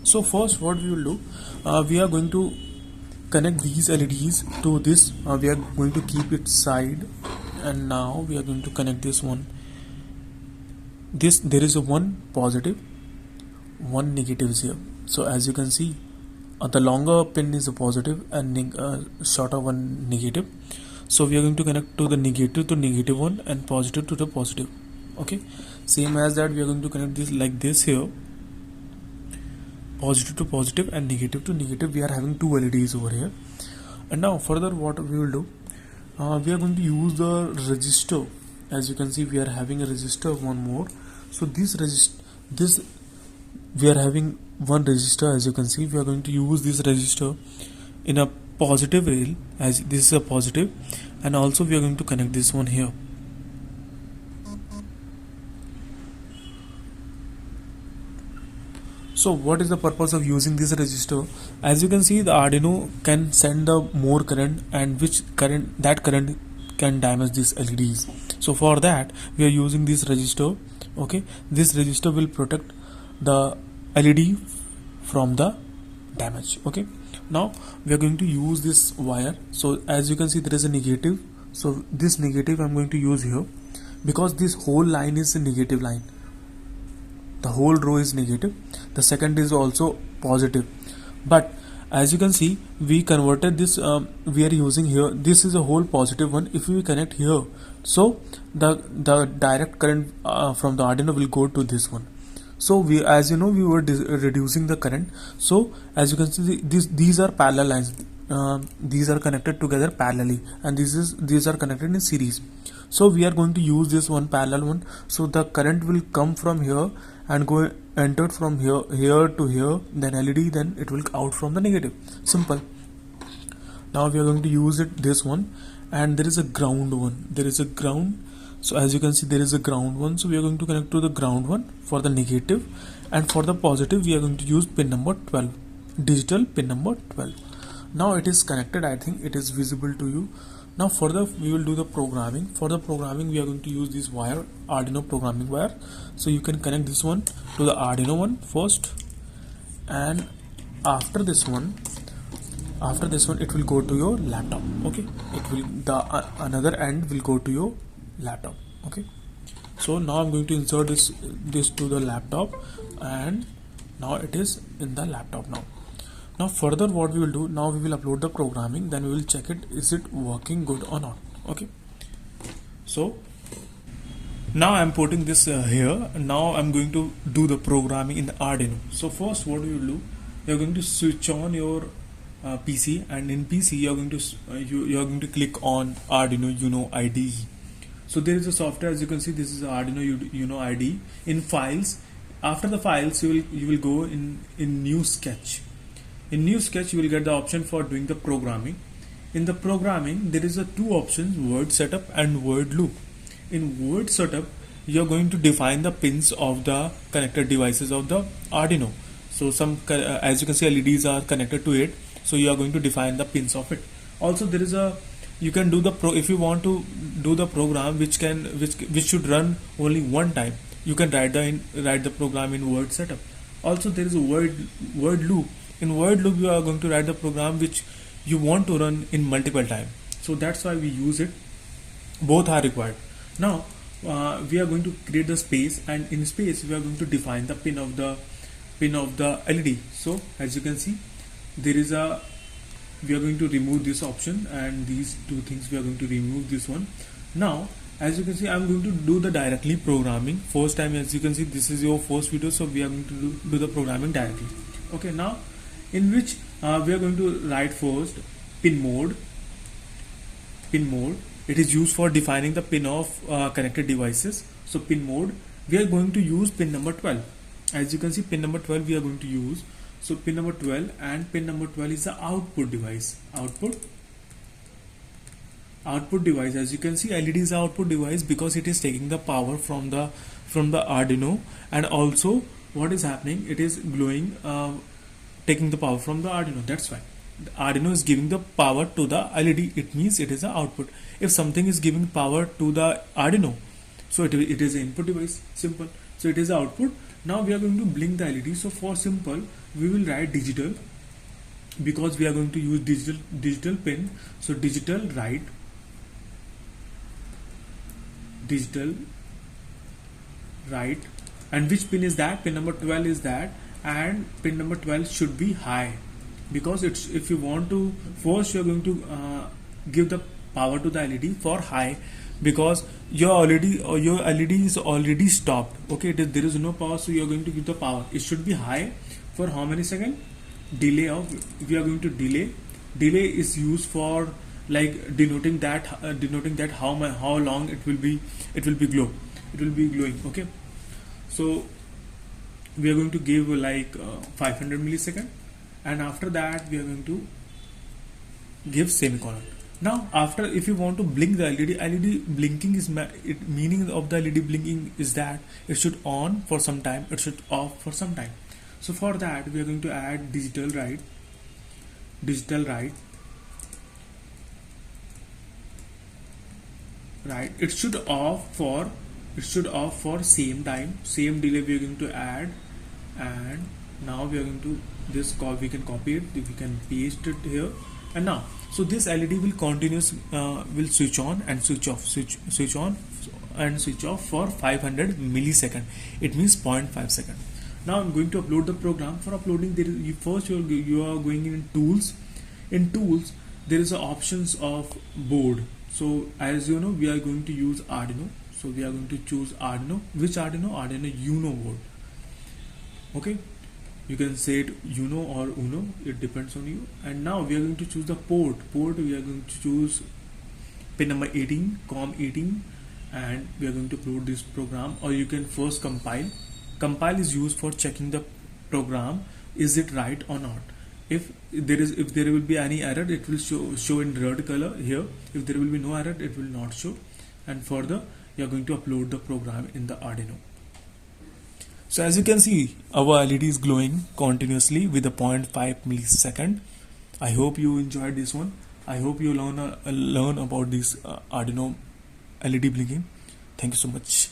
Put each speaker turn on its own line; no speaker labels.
So first what we will do, we are going to connect these LEDs to this. We are going to keep it side, and now we are going to connect this one. There is a one positive, one negative is here. So as you can see, the longer pin is a positive and shorter one negative. So we are going to connect to the negative one and positive to the positive. Okay, same as that we are going to connect this like this here, positive to positive and negative to negative. We are having two LEDs over here. And now further what we will do, we are going to use the resistor. As you can see, we are having a resistor, one more. So this we are having one resistor. As you can see, we are going to use this resistor in a positive rail, as this is a positive, and also we are going to connect this one here. So what is the purpose of using this resistor? As you can see, the Arduino can send the more current, and that current can damage these LEDs. So for that we are using this resistor. Okay, this resistor will protect the LED from the damage. Okay, now we are going to use this wire. So as you can see, there is a negative. So this negative I'm going to use here, because this whole line is a negative line. The whole row is negative, the second is also positive, but as you can see, we converted this. We are using here, this is a whole positive one. If we connect here, so the direct current from the Arduino will go to this one. So we, as you know, we were reducing the current. So as you can see, these are parallel lines. These are connected together parallelly, and these are connected in series. So we are going to use this one parallel one. So the current will come from here and go entered from here to here, then LED, then it will out from the negative. Simple. Now we are going to use it this one, and there is a ground one. There is a ground. So as you can see, there is a ground one. So we are going to connect to the ground one for the negative, and for the positive we are going to use pin number 12, digital pin number 12. Now it is connected. I think it is visible to you. Now further we will do the programming. For the programming we are going to use this wire, Arduino programming wire. So you can connect this one to the Arduino one first, and after this one it will go to your laptop. Okay, it will, the another end will go to your laptop. Okay, so now I'm going to insert this to the laptop, and now it is in the laptop. Now further what we will do, now we will upload the programming, then we will check it, is it working good or not. Okay, so now I'm putting this here. Now I'm going to do the programming in the Arduino. So first what we will do, you're going to switch on your PC, and in PC you're going to you're going to click on Arduino Uno IDE. So there is a software, as you can see, this is Arduino Uno IDE. In files, after the files you will go in new sketch. In new sketch you will get the option for doing the programming. In the programming there is a two options, word setup and word loop. In word setup you are going to define the pins of the connected devices of the Arduino. So some as you can see, LEDs are connected to it, so you are going to define the pins of it. Also there is a, you can do the if you want to do the program which should run only one time, you can write the program in word setup. Also there is a word loop. In word loop you are going to write the program which you want to run in multiple times. So that's why we use it. Both are required. Now we are going to create the space, and in space we are going to define the pin of the LED. So as you can see, there is a, we are going to remove this option, and these two things we are going to remove this one. Now as you can see, I'm going to do the directly programming first time. As you can see, this is your first video, so we are going to do the programming directly. Okay, now in which we are going to write first pinMode. It is used for defining the pin of connected devices. So pinMode, we are going to use pin number 12. As you can see, pin number 12 we are going to use. So pin number 12, and pin number 12 is the output device. Output device. As you can see, LED is the output device because it is taking the power from the Arduino, and also what is happening, it is glowing, taking the power from the Arduino. That's why the Arduino is giving the power to the LED. It means it is the output. If something is giving power to the Arduino, so it is an input device. Simple. So it is the output. Now we are going to blink the LED. So for simple, we will write digital, because we are going to use digital pin. So digital write, and which pin is that? Pin number 12 is that, and pin number 12 should be high, because it's, if you want to, first you're going to give the power to the LED for high, because your LED is already stopped. Okay, there is no power, so you're going to give the power. It should be high for how many seconds? Delay of, we are going to delay is used for like denoting that how long it will be glowing. Okay, so we are going to give like 500 millisecond, and after that we are going to give semicolon. Now after, if you want to blink the LED blinking is meaning of the LED blinking is that it should on for some time, it should off for some time. So for that we are going to add digital write, it should off for same time, same delay we are going to add. And now we are going to we can copy it, we can paste it here, and now so this LED will will switch on and switch off, switch on and switch off for 500 millisecond. It means 0.5 second. Now I'm going to upload the program. For uploading, first you are going in tools. In tools there is a options of board. So as you know, we are going to use Arduino, so we are going to choose Arduino. Which Arduino? Arduino Uno board. Okay, you can say it Uno or Uno, it depends on you. And now we are going to choose the port. We are going to choose pin number 18, COM18, and we are going to upload this program. Or you can first compile. Compile is used for checking the program, is it right or not. If there will be any error, it will show in red color here. If there will be no error, it will not show. And further, you are going to upload the program in the Arduino. So as you can see, our LED is glowing continuously with a 0.5 millisecond. I hope you enjoyed this one. I hope you learn about this Arduino LED blinking. Thank you so much.